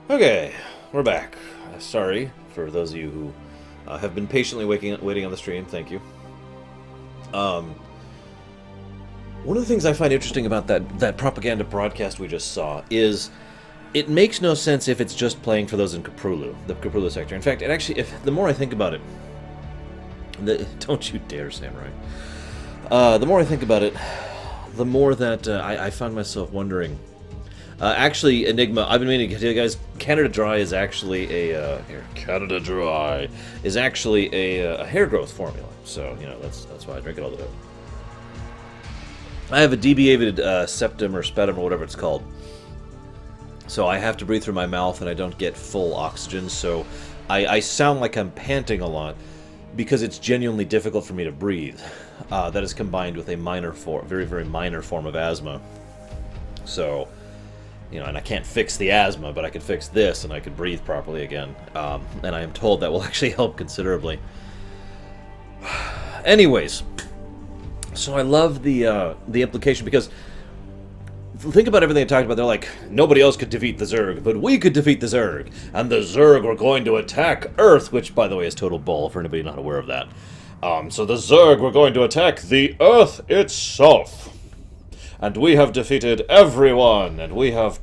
Okay, we're back. Sorry for those of you who have been patiently waiting on the stream. Thank you. One of the things I find interesting about that propaganda broadcast we just saw is it makes no sense if it's just playing for those in Caprulu, the Caprulu sector. In fact, it actually, the more I think about it, don't you dare, Samurai. The more I think about it, the more that I find myself wondering. Actually, Enigma, I've been meaning to tell you guys, Canada Dry is actually a Canada Dry is actually a hair growth formula. So you know that's why I drink it all the time. I have a deviated septum or sputum or whatever it's called. So I have to breathe through my mouth and I don't get full oxygen. So I sound like I'm panting a lot because it's genuinely difficult for me to breathe. That is combined with a very minor form of asthma. So, you know, and I can't fix the asthma, but I could fix this and I could breathe properly again. And I am told that will actually help considerably. Anyways, so I love the implication because think about everything they talked about. They're like, nobody else could defeat the Zerg, but we could defeat the Zerg. And the Zerg were going to attack Earth, which, by the way, is total bull for anybody not aware of that. So the Zerg were going to attack the Earth itself. And we have defeated everyone, and we have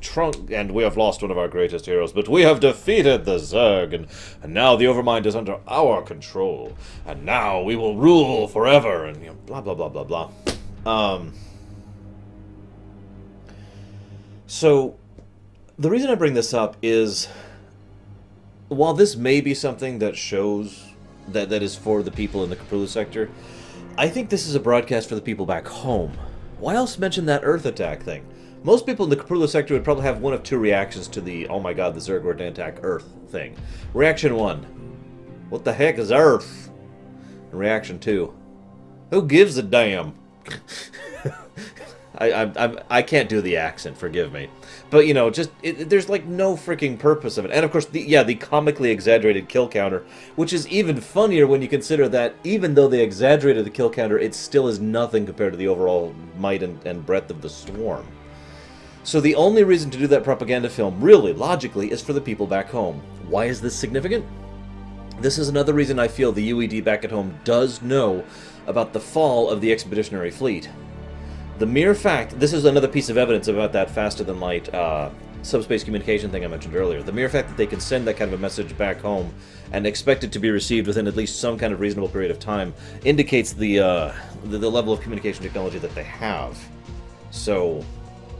lost one of our greatest heroes, but we have defeated the Zerg, and now the Overmind is under our control, and now we will rule forever, and you know, blah, blah, blah, blah, blah. So, the reason I bring this up is, while this may be something that shows that is for the people in the Caprulu sector, I think this is a broadcast for the people back home. Why else mention that Earth attack thing? Most people in the Caprulu sector would probably have one of two reactions to the, oh my god, the Zerg were to attack Earth thing. Reaction 1, what the heck is Earth? And reaction 2, who gives a damn? I can't do the accent, forgive me. But, you know, just, there's like no freaking purpose of it. And of course, the comically exaggerated kill counter, which is even funnier when you consider that even though they exaggerated the kill counter, it still is nothing compared to the overall might and breadth of the Swarm. So the only reason to do that propaganda film, really, logically, is for the people back home. Why is this significant? This is another reason I feel the UED back at home does know about the fall of the Expeditionary Fleet. The mere fact, this is another piece of evidence about that faster-than-light subspace communication thing I mentioned earlier. The mere fact that they can send that kind of a message back home and expect it to be received within at least some kind of reasonable period of time indicates the level of communication technology that they have. So,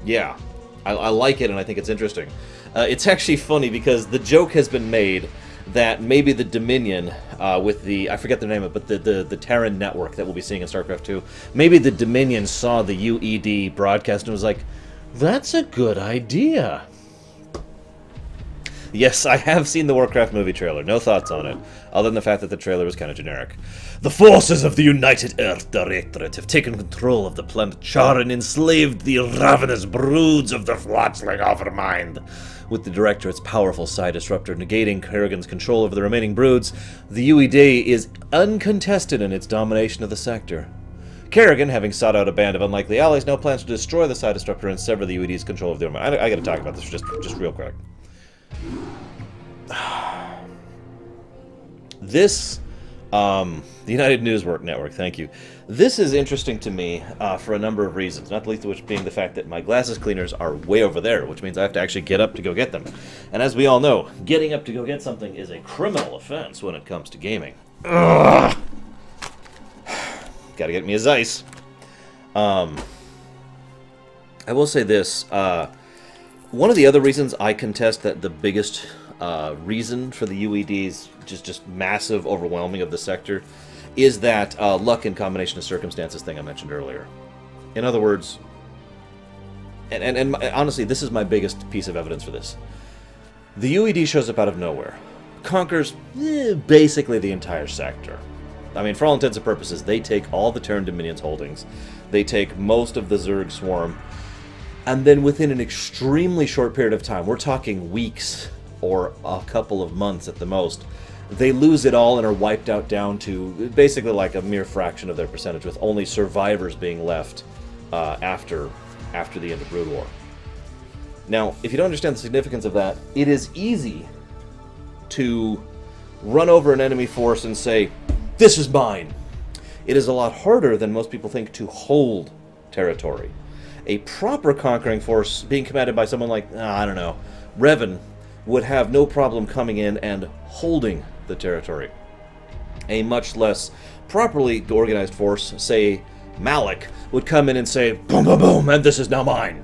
yeah, I like it and I think it's interesting. It's actually funny because the joke has been made that maybe the Dominion, with the, I forget the name of it, but the Terran network that we'll be seeing in Starcraft 2, maybe the Dominion saw the UED broadcast and was like, that's a good idea. Yes, I have seen the Warcraft movie trailer, no thoughts on it, other than the fact that the trailer was kind of generic. The forces of the United Earth Directorate have taken control of the planet Char and enslaved the ravenous broods of the fledgling Overmind. With the Directorate's powerful psi disruptor negating Kerrigan's control over the remaining broods, the UED is uncontested in its domination of the sector. Kerrigan, having sought out a band of unlikely allies, now plans to destroy the psi disruptor and sever the UED's control of the Overmind. I gotta talk about this just real quick. This, the United News Network, thank you. This is interesting to me for a number of reasons, not the least of which being the fact that my glasses cleaners are way over there, which means I have to actually get up to go get them. And as we all know, getting up to go get something is a criminal offense when it comes to gaming. Ugh. Gotta get me a Zeiss. I will say this, one of the other reasons I contest that the biggest reason for the UED's just massive overwhelming of the sector is that luck in combination of circumstances thing I mentioned earlier. In other words, and honestly, this is my biggest piece of evidence for this. The UED shows up out of nowhere, conquers basically the entire sector. I mean, for all intents and purposes, they take all the Terran Dominion's holdings, they take most of the Zerg Swarm, and then within an extremely short period of time, we're talking weeks or a couple of months at the most, they lose it all and are wiped out down to basically like a mere fraction of their percentage, with only survivors being left after the end of Brood War. Now, if you don't understand the significance of that, it is easy to run over an enemy force and say, "This is mine." It is a lot harder than most people think to hold territory. A proper conquering force being commanded by someone like, I don't know, Revan, would have no problem coming in and holding the territory. A much less properly organized force, say Malik, would come in and say, "Boom, boom, boom, and this is now mine."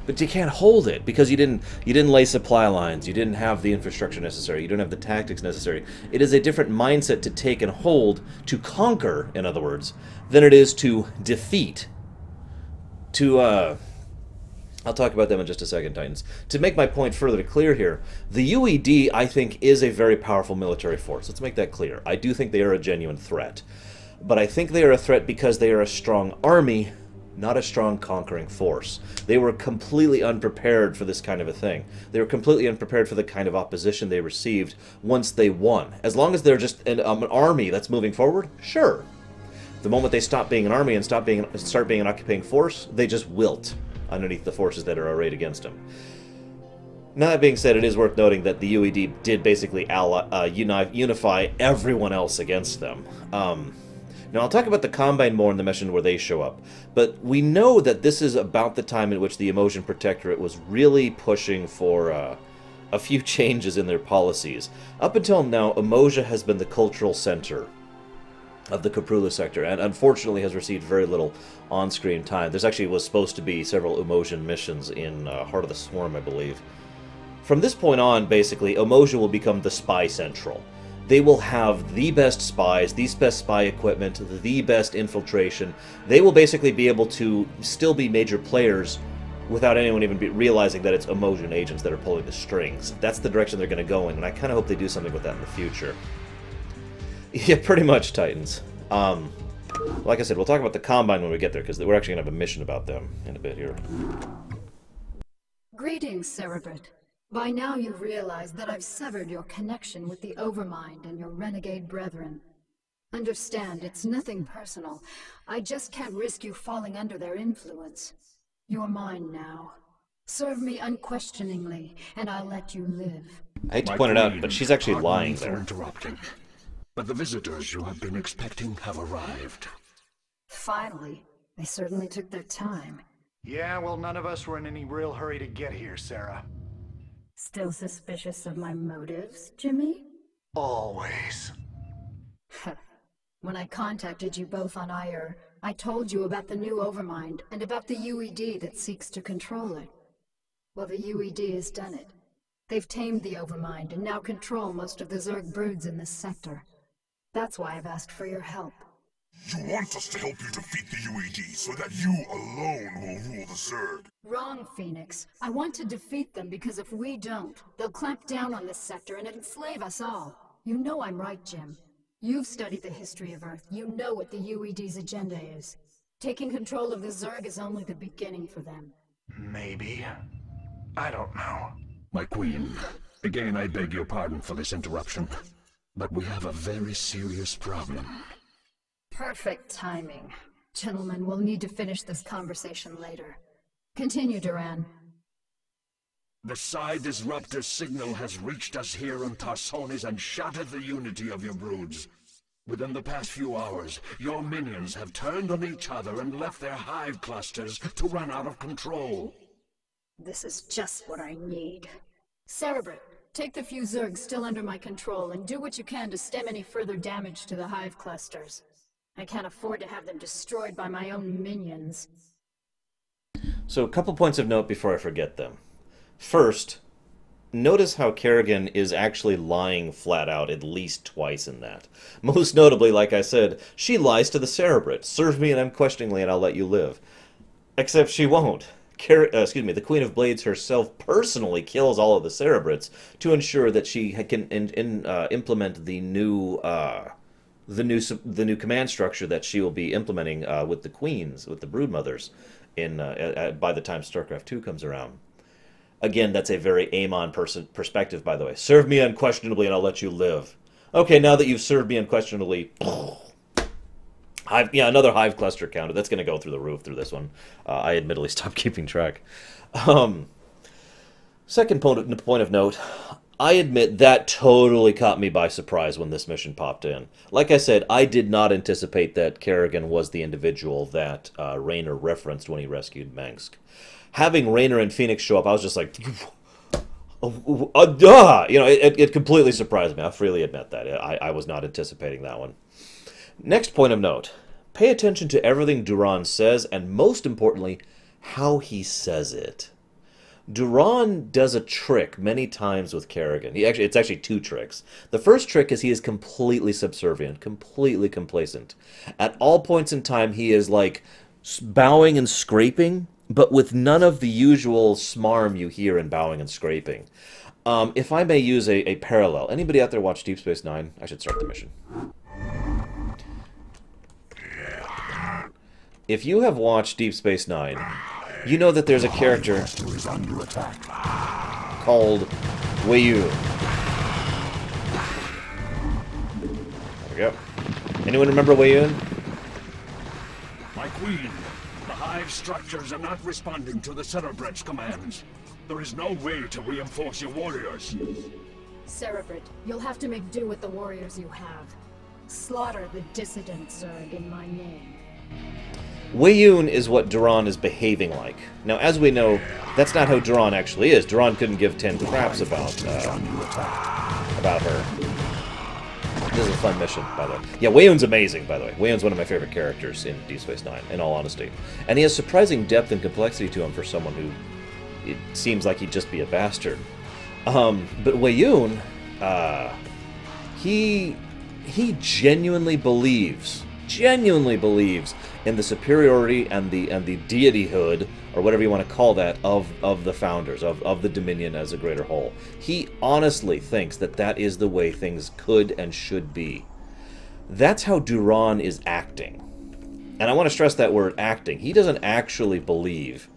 But you can't hold it because you didn't lay supply lines, you didn't have the infrastructure necessary, you don't have the tactics necessary. It is a different mindset to take and hold, to conquer, in other words, than it is to defeat. I'll talk about them in just a second, Titans. To make my point further clear here, the UED, I think, is a very powerful military force. Let's make that clear. I do think they are a genuine threat. But I think they are a threat because they are a strong army, not a strong conquering force. They were completely unprepared for this kind of a thing. They were completely unprepared for the kind of opposition they received once they won. As long as they're just an army that's moving forward, sure. The moment they stop being an army and start being an occupying force, they just wilt underneath the forces that are arrayed against them. Now, that being said, it is worth noting that the UED did basically unify everyone else against them. Now, I'll talk about the Combine more in the mission where they show up, but we know that this is about the time in which the Emotion Protectorate was really pushing for a few changes in their policies. Up until now, Emoja has been the cultural center of the Caprula sector, and unfortunately has received very little on-screen time. There's actually was supposed to be several Emotion missions in Heart of the Swarm, I believe. From this point on, basically, Emoja will become the spy central. They will have the best spies, the best spy equipment, the best infiltration. They will basically be able to still be major players without anyone even realizing that it's Emotion agents that are pulling the strings. That's the direction they're going to go in, and I kind of hope they do something with that in the future. Yeah, pretty much, Titans. Like I said, we'll talk about the Combine when we get there, because we're actually going to have a mission about them in a bit here. Greetings, Cerebrit. By now you've realized that I've severed your connection with the Overmind and your renegade brethren. Understand, it's nothing personal. I just can't risk you falling under their influence. You're mine now. Serve me unquestioningly, and I'll let you live. I hate to point it out, but she's actually lying there. Interrupting. But the visitors you have been expecting have arrived. Finally. They certainly took their time. Yeah, well, none of us were in any real hurry to get here, Sarah. Still suspicious of my motives, Jimmy? Always. When I contacted you both on Ire, I told you about the new Overmind and about the UED that seeks to control it. Well, the UED has done it. They've tamed the Overmind and now control most of the Zerg broods in this sector. That's why I've asked for your help. You want us to help you defeat the UED so that you alone will rule the Zerg. Wrong, Phoenix. I want to defeat them because if we don't, they'll clamp down on this sector and enslave us all. You know I'm right, Jim. You've studied the history of Earth. You know what the UED's agenda is. Taking control of the Zerg is only the beginning for them. Maybe. I don't know. My queen, again I beg your pardon for this interruption, but we have a very serious problem. Perfect timing. Gentlemen, we'll need to finish this conversation later. Continue, Duran. The Psi Disruptor signal has reached us here on Tarsonis and shattered the unity of your broods. Within the past few hours, your minions have turned on each other and left their hive clusters to run out of control. This is just what I need. Cerebrit, take the few Zergs still under my control and do what you can to stem any further damage to the hive clusters. I can't afford to have them destroyed by my own minions. So, a couple points of note before I forget them. First, notice how Kerrigan is actually lying flat out at least twice in that. Most notably, like I said, she lies to the Cerebrit. Serve me unquestioningly and I'll let you live. Except she won't. The Queen of Blades herself personally kills all of the Cerebrits to ensure that she can implement the new command structure that she will be implementing with the queens, with the broodmothers, by the time Starcraft 2 comes around. Again, that's a very Amon perspective, by the way. Serve me unquestionably and I'll let you live. Okay, now that you've served me unquestionably, another hive cluster counter. That's going to go through the roof through this one. I admittedly stopped keeping track. Second point of note, I admit that totally caught me by surprise when this mission popped in. Like I said, I did not anticipate that Kerrigan was the individual that Raynor referenced when he rescued Mengsk. Having Raynor and Phoenix show up, I was just like, it completely surprised me. I'll freely admit that. I was not anticipating that one. Next point of note, pay attention to everything Duran says, and most importantly, how he says it. Duran does a trick many times with Kerrigan. It's actually two tricks. The first trick is he is completely subservient, completely complacent. At all points in time, he is like bowing and scraping, but with none of the usual smarm you hear in bowing and scraping. If I may use a parallel, anybody out there watch Deep Space Nine? I should start the mission. If you have watched Deep Space Nine, you know that there's a character called Weyu. There we go. Anyone remember Weyu? My queen, the hive structures are not responding to the Cerebrate commands. There is no way to reinforce your warriors. Cerebrate, you'll have to make do with the warriors you have. Slaughter the dissident Zerg in my name. Weyoun is what Duran is behaving like. Now, as we know, that's not how Duran actually is. Duran couldn't give 10 craps about her. This is a fun mission, by the way. Yeah, Weyoun's amazing, by the way. Weyoun's one of my favorite characters in Deep Space Nine, in all honesty. And he has surprising depth and complexity to him for someone who it seems like he'd just be a bastard. But Weyoun, he genuinely believes in the superiority and the deityhood, or whatever you want to call that, of the Founders, of the Dominion as a greater whole. He honestly thinks that that is the way things could and should be. That's how Duran is acting. And I want to stress that word, acting. He doesn't actually believe...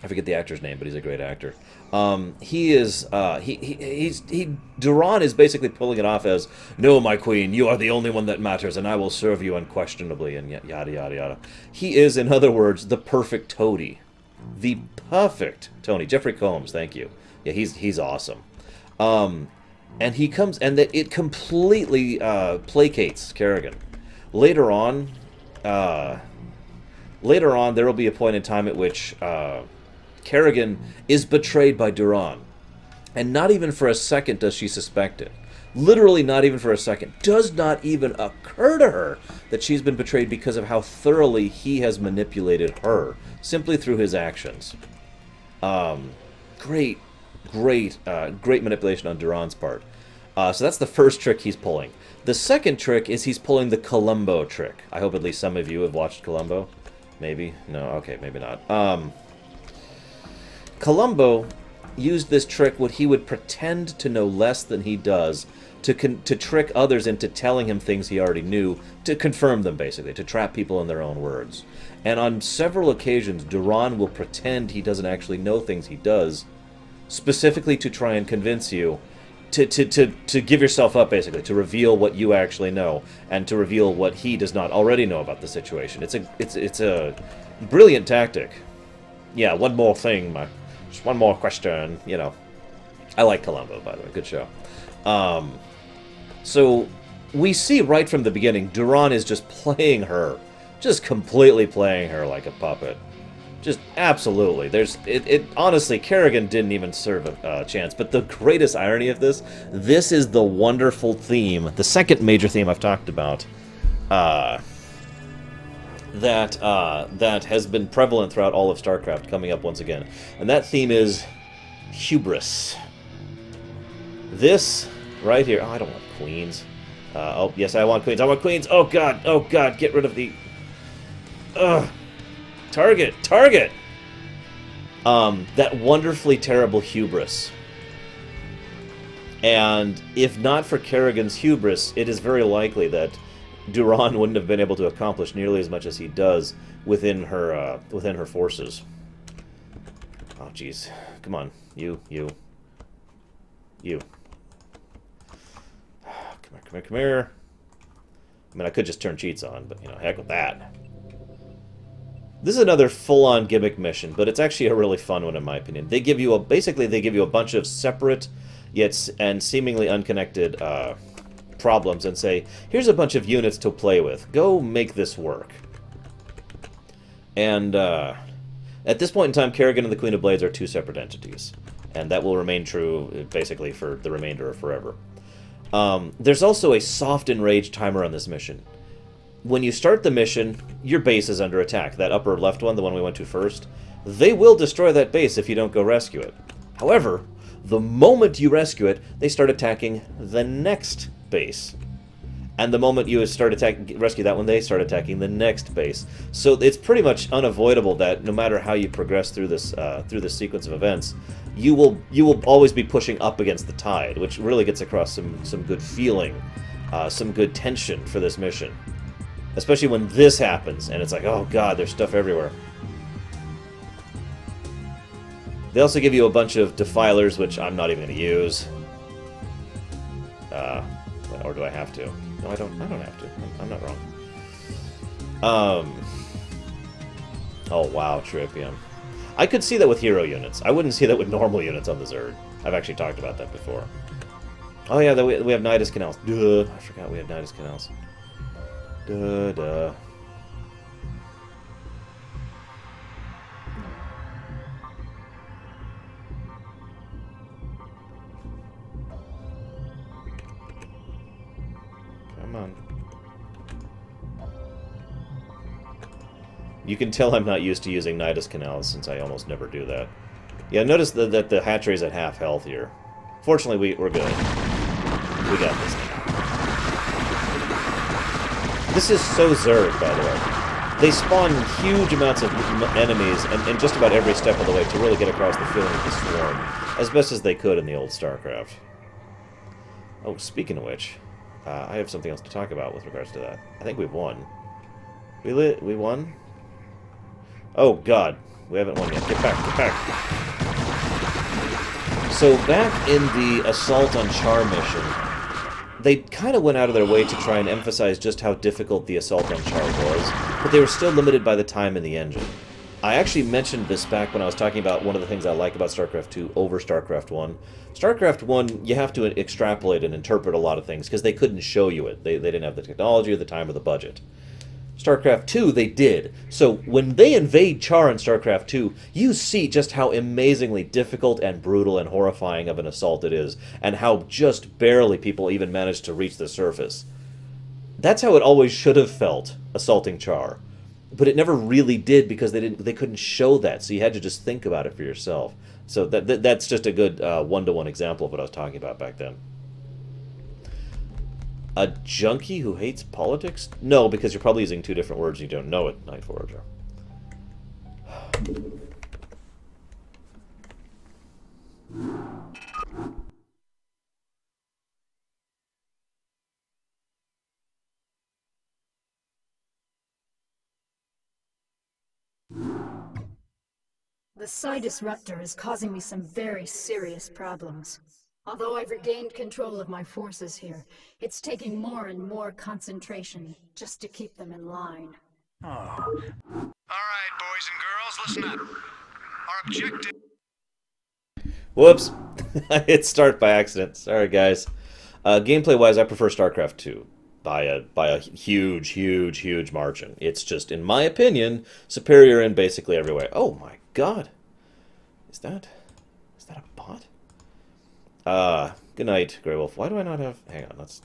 I forget the actor's name, but he's a great actor. Duran is basically pulling it off as, "No, my queen, you are the only one that matters, and I will serve you unquestionably," and yada, yada, yada. He is, in other words, the perfect toady. The perfect Tony. Jeffrey Combs, thank you. Yeah, he's awesome. And he comes, and that it completely placates Kerrigan. Later on, there will be a point in time at which Kerrigan is betrayed by Duran. And not even for a second does she suspect it. Literally not even for a second. Does not even occur to her that she's been betrayed because of how thoroughly he has manipulated her, simply through his actions. Great manipulation on Duran's part. So that's the first trick he's pulling. The second trick is he's pulling the Columbo trick. I hope at least some of you have watched Columbo. Maybe? No? Okay, maybe not. Columbo used this trick where he would pretend to know less than he does to trick others into telling him things he already knew, to confirm them, basically, to trap people in their own words. And on several occasions, Duran will pretend he doesn't actually know things he does, specifically to try and convince you to give yourself up, basically, to reveal what you actually know, and to reveal what he does not already know about the situation. It's a brilliant tactic. Yeah, one more thing, just one more question, you know. I like Columbo, by the way, good show. So, we see right from the beginning, Duran is just playing her. Just completely playing her like a puppet. Just absolutely. Honestly, Kerrigan didn't even serve a chance. But the greatest irony of this is the wonderful theme, the second major theme I've talked about, that has been prevalent throughout all of StarCraft, coming up once again. And that theme is hubris. This right here. Oh, I don't want queens. Oh, yes, I want queens. I want queens. Oh, God. Oh, God. Get rid of the... Ugh. Target! That wonderfully terrible hubris. And if not for Kerrigan's hubris, it is very likely that Duran wouldn't have been able to accomplish nearly as much as he does within her forces. Oh, jeez. Come on. You. Come here. I mean, I could just turn cheats on, but, you know, heck with that. This is another full-on gimmick mission, but it's actually a really fun one in my opinion. They give you basically they give you a bunch of separate, yet and seemingly unconnected problems, and say, here's a bunch of units to play with. Go make this work. And at this point in time, Kerrigan and the Queen of Blades are two separate entities, and that will remain true basically for the remainder of forever. There's also a soft enrage timer on this mission. When you start the mission, your base is under attack. That upper left one, the one we went to first, they will destroy that base if you don't go rescue it. However, the moment you rescue it, they start attacking the next base. And the moment you rescue that one, they start attacking the next base. So it's pretty much unavoidable that no matter how you progress through this sequence of events, you will always be pushing up against the tide, which really gets across some good feeling, some good tension for this mission. Especially when this happens, and it's like, oh god, there's stuff everywhere. They also give you a bunch of defilers, which I'm not even going to use. Or do I have to? No, I don't have to. I'm not wrong. Oh wow, Tripium. I could see that with hero units. I wouldn't see that with normal units on the Zerg. I've actually talked about that before. Oh yeah, we have Nidus Canals. Duh, I forgot we have Nidus Canals. Duh. Come on. You can tell I'm not used to using Nidus Canals since I almost never do that. Yeah, notice that the hatchery's at half health here. Fortunately, we're good. We got this now. This is so Zerg, by the way. They spawn huge amounts of enemies and just about every step of the way to really get across the feeling of the swarm, as best as they could in the old Starcraft. Oh, speaking of which, I have something else to talk about with regards to that. I think we've won. We won? Oh, God. We haven't won yet. Get back, get back. So, back in the Assault on Char mission, they kind of went out of their way to try and emphasize just how difficult the Assault on Char was, but they were still limited by the time in the engine. I actually mentioned this back when I was talking about one of the things I like about StarCraft 2 over StarCraft 1. StarCraft 1, you have to extrapolate and interpret a lot of things, because they couldn't show you it. They didn't have the technology or the time or the budget. StarCraft 2, they did. So when they invade Char in StarCraft 2, you see just how amazingly difficult and brutal and horrifying of an assault it is, and how just barely people even managed to reach the surface. That's how it always should have felt, assaulting Char. But it never really did because they couldn't show that, so you had to just think about it for yourself. So that's just a good one-to-one example of what I was talking about back then. A junkie who hates politics? No, because you're probably using two different words and you don't know it, Night Forager. The Psi Disruptor is causing me some very serious problems. Although I've regained control of my forces here, it's taking more and more concentration just to keep them in line. Oh. All right, boys and girls, listen up. Our objective... Whoops. I hit start by accident. Sorry, guys. Gameplay-wise, I prefer StarCraft 2 by a huge margin. It's just, in my opinion, superior in basically every way. Oh my god. Is that a bot? Good night, Grey Wolf. Why do I not have... Hang on, let's...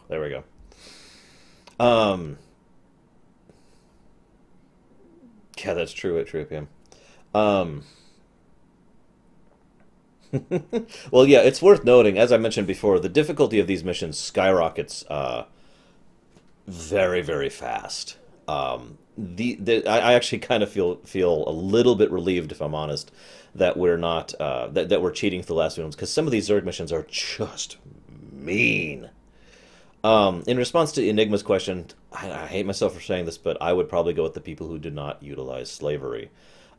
There we go. Yeah, that's true at Tripium. Well, yeah, it's worth noting, as I mentioned before, the difficulty of these missions skyrockets very, very fast. I actually kind of feel a little bit relieved, if I'm honest, that we're not that we're cheating for the last ones, because some of these Zerg missions are just mean. In response to Enigma's question, I hate myself for saying this, but I would probably go with the people who do not utilize slavery.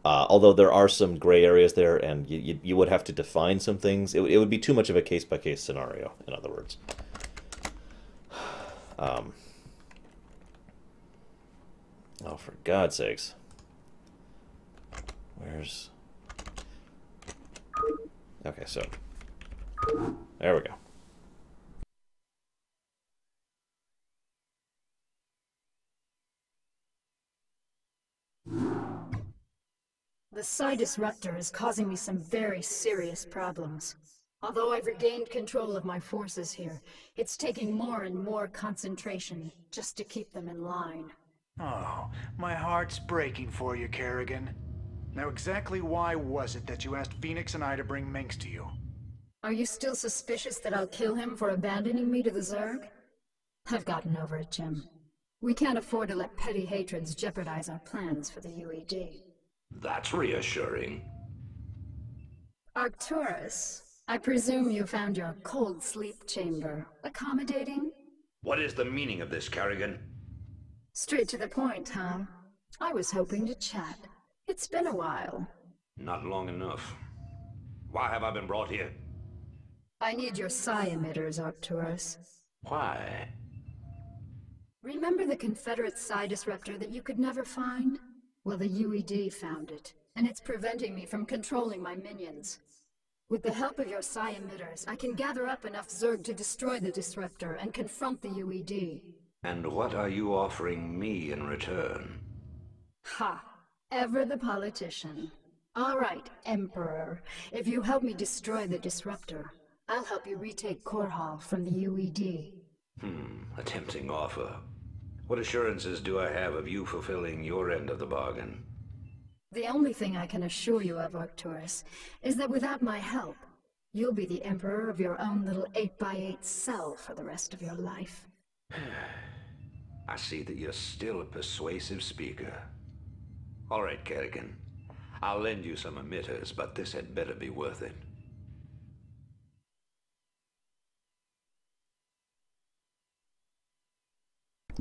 Although there are some gray areas there, and you would have to define some things. It would be too much of a case-by-case scenario, in other words. Oh, for God's sakes. Where's... Okay, so... There we go. The psi disruptor is causing me some very serious problems. Although I've regained control of my forces here, it's taking more and more concentration just to keep them in line. Oh, my heart's breaking for you, Kerrigan. Now exactly why was it that you asked Phoenix and I to bring Minx to you? Are you still suspicious that I'll kill him for abandoning me to the Zerg? I've gotten over it, Jim. We can't afford to let petty hatreds jeopardize our plans for the UED. That's reassuring. Arcturus, I presume you found your cold sleep chamber accommodating? What is the meaning of this, Kerrigan? Straight to the point, huh? I was hoping to chat. It's been a while. Not long enough. Why have I been brought here? I need your psi emitters, Arcturus. Why? Remember the Confederate psi disruptor that you could never find? Well, the UED found it, and it's preventing me from controlling my minions. With the help of your psi emitters, I can gather up enough Zerg to destroy the disruptor and confront the UED. And what are you offering me in return? Ha! Ever the politician. All right, Emperor. If you help me destroy the disruptor, I'll help you retake Core Hall from the UED. A tempting offer. What assurances do I have of you fulfilling your end of the bargain? The only thing I can assure you of, Arcturus, is that without my help, you'll be the Emperor of your own little 8x8 cell for the rest of your life. I see that you're still a persuasive speaker. All right, Kerrigan. I'll lend you some emitters, but this had better be worth it.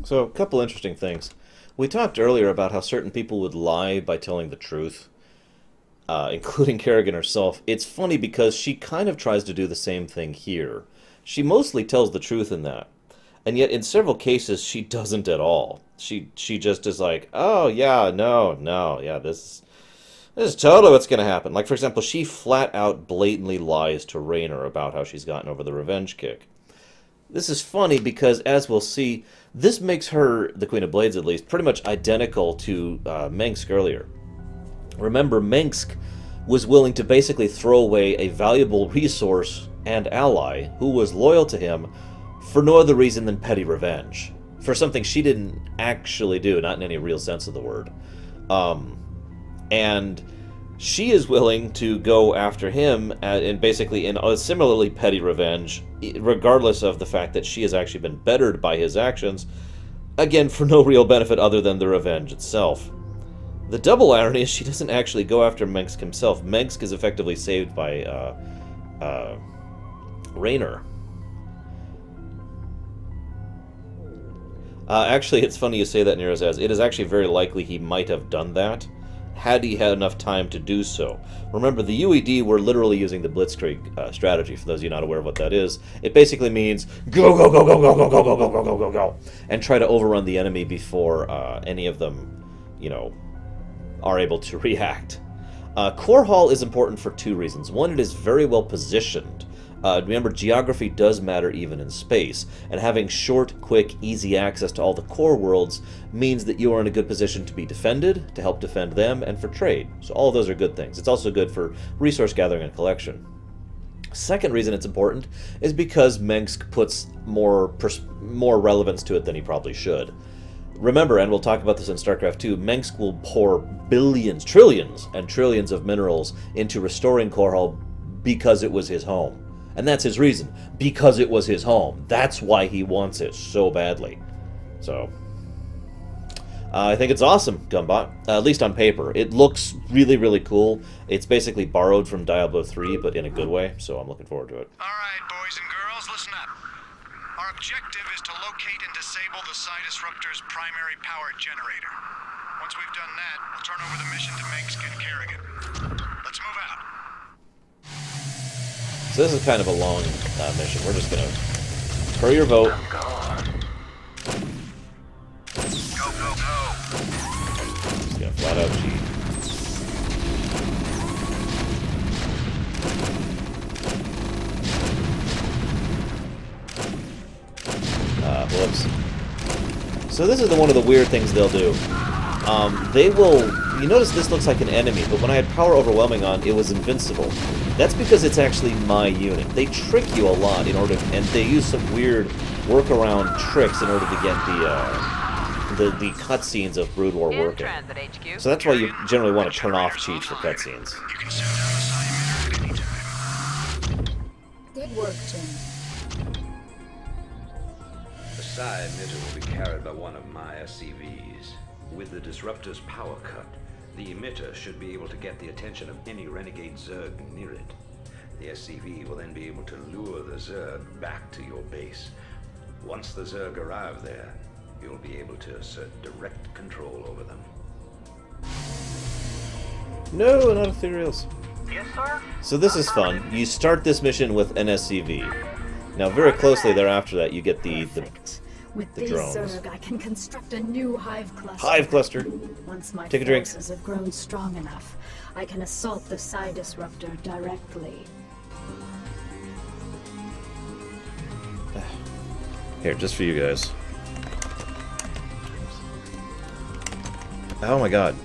So, a couple interesting things. We talked earlier about how certain people would lie by telling the truth, including Kerrigan herself. It's funny because she kind of tries to do the same thing here. She mostly tells the truth in that. And yet, in several cases, she doesn't at all. She just is like, oh, yeah, no, yeah, this is totally what's going to happen. Like, for example, she flat out blatantly lies to Raynor about how she's gotten over the revenge kick. This is funny because, as we'll see, this makes her, the Queen of Blades at least, pretty much identical to Mengsk earlier. Remember, Mengsk was willing to basically throw away a valuable resource and ally who was loyal to him for no other reason than petty revenge. For something she didn't actually do, not in any real sense of the word. And she is willing to go after him and basically in a similarly petty revenge, regardless of the fact that she has actually been bettered by his actions, again, for no real benefit other than the revenge itself. The double irony is she doesn't actually go after Mengsk himself. Mengsk is effectively saved by Raynor. Actually, it's funny you say that, Nero says. It is actually very likely he might have done that, had he had enough time to do so. Remember, the UED were literally using the Blitzkrieg strategy, for those of you not aware of what that is. It basically means, go, go, go, go, go, go, go, go, go, go, go, go, go, and try to overrun the enemy before any of them, you know, are able to react. Core Hall is important for two reasons. One, it is very well positioned. Remember, geography does matter even in space, and having short, quick, easy access to all the core worlds means that you are in a good position to be defended, to help defend them, and for trade. So all of those are good things. It's also good for resource gathering and collection. Second reason it's important is because Mengsk puts more relevance to it than he probably should. Remember, and we'll talk about this in Starcraft 2, Mengsk will pour billions, trillions, and trillions of minerals into restoring Core Hall because it was his home. And that's his reason. Because it was his home. That's why he wants it so badly. So, I think it's awesome, Gumbot. At least on paper. It looks really, really cool. It's basically borrowed from Diablo 3, but in a good way, so I'm looking forward to it. Alright, boys and girls, listen up. Our objective is to locate and disable the Psi Disruptor's primary power generator. Once we've done that, we'll turn over the mission to Mengsk and Kerrigan. Let's move out. So this is kind of a long mission. We're just going to hurry your vote. Just gonna flat out cheat. Whoops. So this is one of the weird things they'll do. They will... You notice this looks like an enemy, but when I had Power Overwhelming on, it was invincible. That's because it's actually my unit. They trick you a lot in order... And they use some weird workaround tricks in order to get the cutscenes of Brood War working. So that's why you generally want to turn off cheats for cutscenes. Good work, Jim. The psi emitter will be carried by one of my SCVs. With the disruptor's power cut, the emitter should be able to get the attention of any renegade Zerg near it. The SCV will then be able to lure the Zerg back to your base. Once the Zerg arrive there, you'll be able to assert direct control over them. No, not ethereals. Yes, sir? So this is fun. You start this mission with an SCV. Now, very closely thereafter that, you get the With the these drones. Zerg, I can construct a new hive cluster. Hive cluster. Once my Take a drink. forces have grown strong enough, I can assault the psi disruptor directly. Here, just for you guys. Oh my god.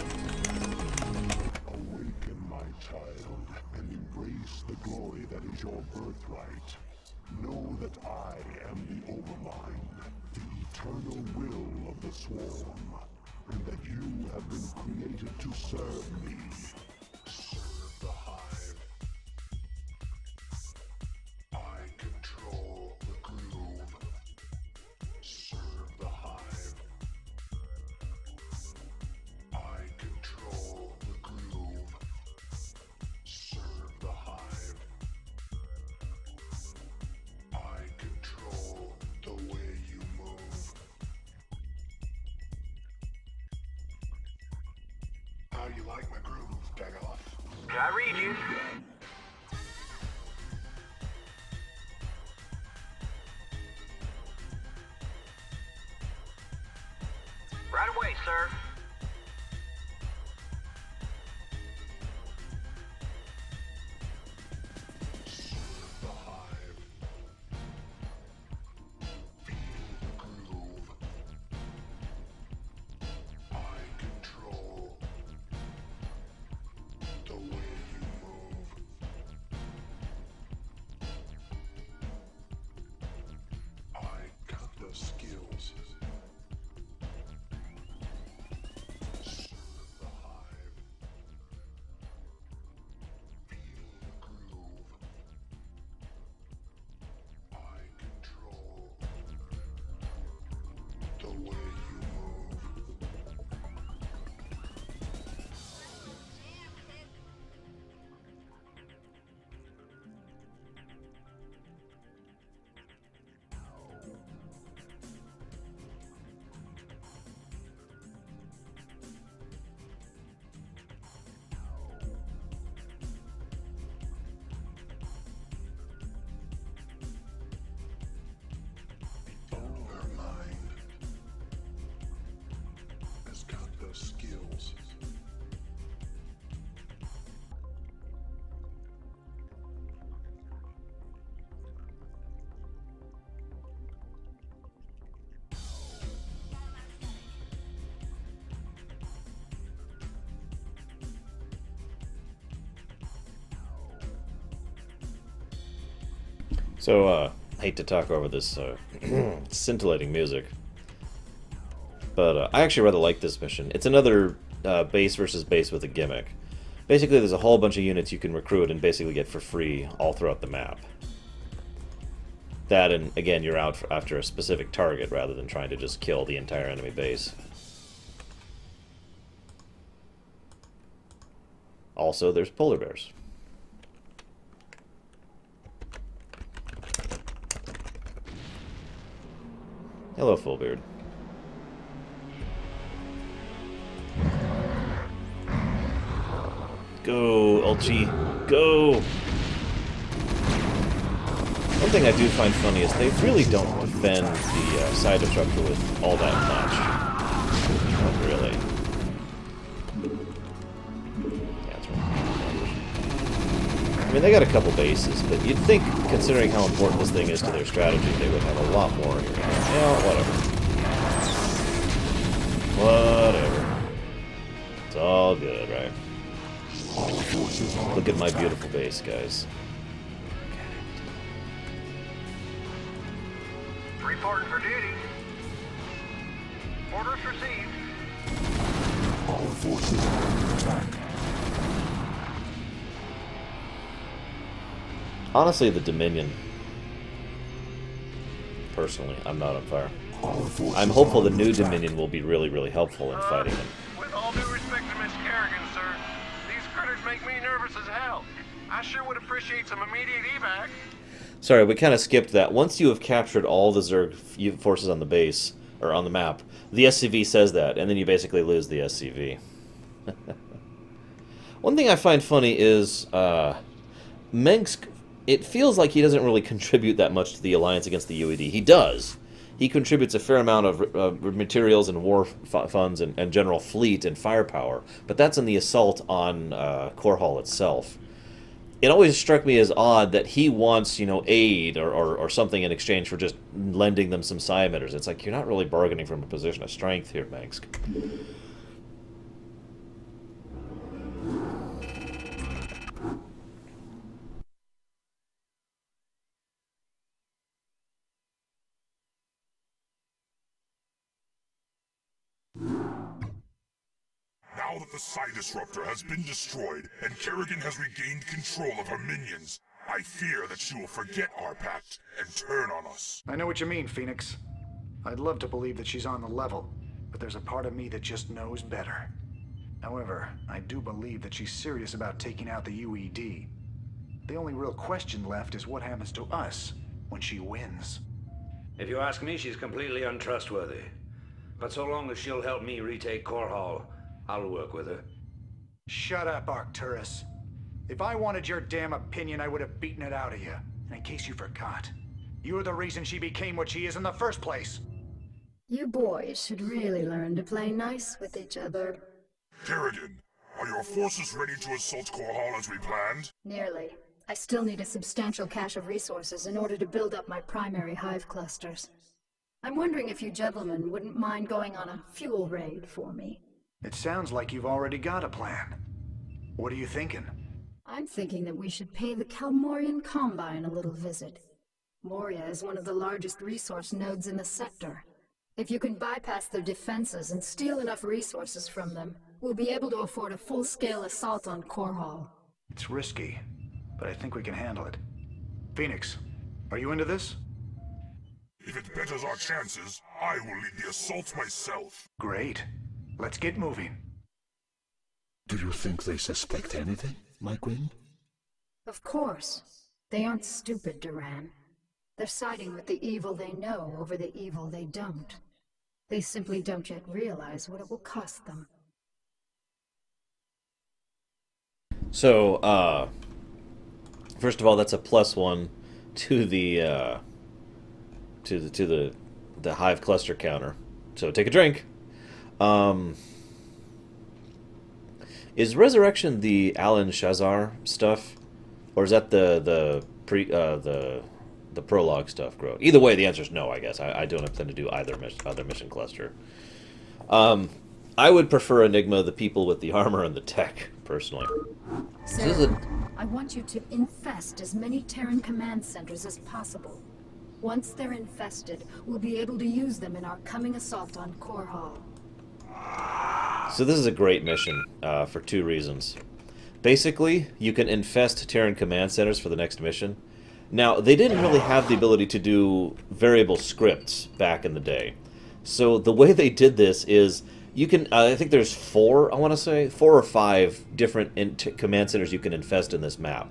Awaken, my child, and embrace the glory that is your birthright. Know that I am the Overmind, the eternal will of the Swarm, and that you have been created to serve me. Serve the Hive. I control the groove. Serve the Hive. I control the groove. Serve the Hive. I control the way you move. How you like my groove, Dagoth? I read you. Right away, sir. Serve the Hive. Feel the groove. I control the way you move. I got the skills. Serve the Hive. Feel the groove. I control the way you move. Overmind has got the skills. So, I hate to talk over this scintillating music, but I actually rather like this mission. It's another base versus base with a gimmick. Basically, there's a whole bunch of units you can recruit and basically get for free all throughout the map. That, and again, you're out after a specific target rather than trying to just kill the entire enemy base. Also, there's polar bears. Hello, Fullbeard. Go, Ulchi, go! One thing I do find funny is they really don't defend the side disruptor with all that much. mean, they got a couple bases, but you'd think, considering how important this thing is to their strategy, they would have a lot more here. Yeah, whatever. Whatever. It's all good, right? Look at my beautiful base, guys. Reporting for duty. Orders received. Our forces are under attack. Honestly, the Dominion. Personally, I'm not on fire. I'm hopeful the new Dominion will be really, really helpful in fighting them. With all due respect to Miss Kerrigan, sir, these critters make me nervous as hell. I sure would appreciate some immediate evac. Sorry, we kind of skipped that. Once you have captured all the Zerg forces on the base, or on the map, the SCV says that, and then you basically lose the SCV. One thing I find funny is, Mengsk, it feels like he doesn't really contribute that much to the alliance against the UED. He does. He contributes a fair amount of materials and war funds and general fleet and firepower, but that's in the assault on Core Hall itself. It always struck me as odd that he wants, you know, aid or something in exchange for just lending them some psi emitters. It's like, you're not really bargaining from a position of strength here, Mengsk. Now that the Psi Disruptor has been destroyed and Kerrigan has regained control of her minions, I fear that she will forget our pact and turn on us. I know what you mean, Phoenix. I'd love to believe that she's on the level, but there's a part of me that just knows better. However, I do believe that she's serious about taking out the UED. The only real question left is what happens to us when she wins. If you ask me, she's completely untrustworthy. But so long as she'll help me retake Core Hall, I'll work with her. Shut up, Arcturus. If I wanted your damn opinion, I would have beaten it out of you. And in case you forgot, you're the reason she became what she is in the first place. You boys should really learn to play nice with each other. Kerrigan, are your forces ready to assault Core Hall as we planned? Nearly. I still need a substantial cache of resources in order to build up my primary hive clusters. I'm wondering if you gentlemen wouldn't mind going on a fuel raid for me. It sounds like you've already got a plan. What are you thinking? I'm thinking that we should pay the Kalmorian Combine a little visit. Moria is one of the largest resource nodes in the sector. If you can bypass their defenses and steal enough resources from them, we'll be able to afford a full-scale assault on Core Hall. It's risky, but I think we can handle it. Phoenix, are you into this? If it betters our chances, I will lead the assault myself. Great. Let's get moving. Do you think they suspect anything, my queen? Of course. They aren't stupid, Duran. They're siding with the evil they know over the evil they don't. They simply don't yet realize what it will cost them. So, first of all, that's a +1 to the the hive cluster counter. So take a drink. Is Resurrection the Alan Shazar stuff, or is that the prologue stuff, Grow? Either way, the answer is no, I guess. I don't intend to do either mission cluster. I would prefer Enigma, the people with the armor and the tech, personally. Sarah, I want you to infest as many Terran command centers as possible. Once they're infested, we'll be able to use them in our coming assault on Core Hall. So this is a great mission for 2 reasons. Basically, you can infest Terran command centers for the next mission. Now, they didn't really have the ability to do variable scripts back in the day. So the way they did this is, you can, I think there's 4, I want to say, 4 or 5 different command centers you can infest in this map.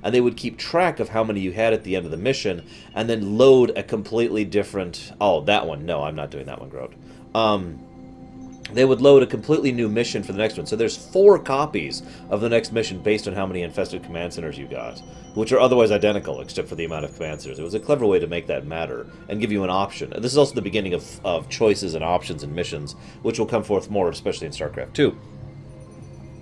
And they would keep track of how many you had at the end of the mission, and then load a completely different... Oh, that one. No, I'm not doing that one, Grote. They would load a completely new mission for the next one. So there's 4 copies of the next mission based on how many infested command centers you got, which are otherwise identical except for the amount of command centers. It was a clever way to make that matter and give you an option. And this is also the beginning of choices and options and missions, which will come forth more, especially in Starcraft 2.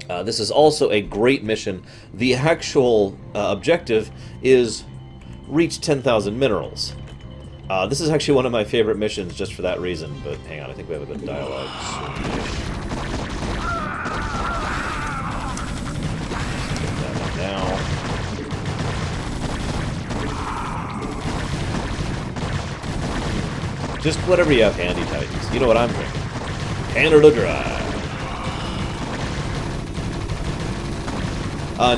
This is also a great mission. The actual objective is reach 10,000 minerals. This is actually one of my favorite missions just for that reason, but hang on, I think we have a bit of dialogue. Now. Just whatever you have handy, Titans. You know what I'm drinking. Canada Dry.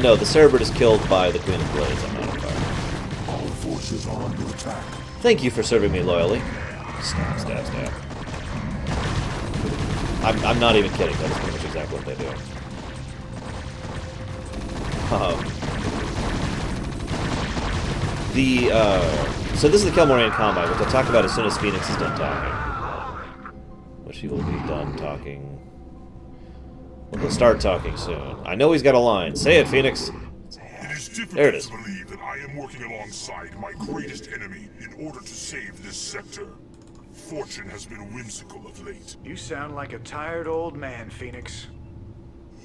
No, the Cerebrid is killed by the Queen of Blades. I'm not on fire. Our forces are under attack. Thank you for serving me loyally. Stab, stab, stab. I'm not even kidding. That's pretty much exactly what they do. So this is the Kelmorian Combine, which I'll talk about as soon as Phoenix is done talking. Which he will be done talking... We'll start talking soon. I know he's got a line. Say it, Phoenix. It is difficult There it is. to believe that I am working alongside my greatest enemy in order to save this sector. Fortune has been whimsical of late. You sound like a tired old man, Phoenix.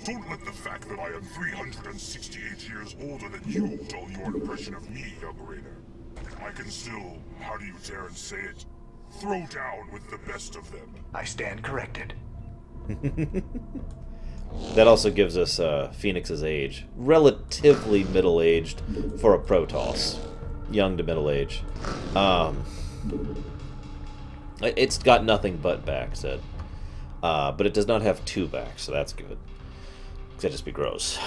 Don't let the fact that I am 368 years older than you dull your impression of me, young Raider. I can still, how do you dare and say it, throw down with the best of them. I stand corrected. That also gives us Phoenix's age. Relatively middle-aged for a Protoss. Young to middle-age. It's got nothing but backs, Ed. But it does not have 2 backs, so that's good. That'd just be gross.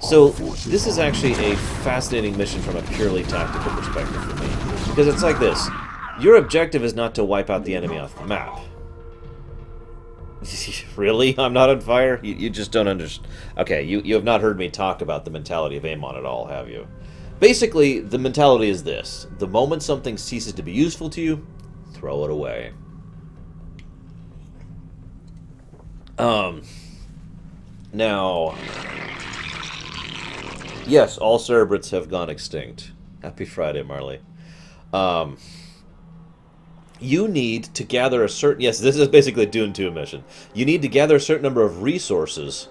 So, this is actually a fascinating mission from a purely tactical perspective for me. Because it's like this. Your objective is not to wipe out the enemy off the map. Really? I'm not on fire? You just don't understand. Okay, you have not heard me talk about the mentality of Amon at all, have you? Basically, the mentality is this. The moment something ceases to be useful to you, throw it away. Now... Yes, all Cerebrids have gone extinct. Happy Friday, Marley. You need to gather a certain... Yes, this is basically a Dune 2 mission. You need to gather a certain number of resources,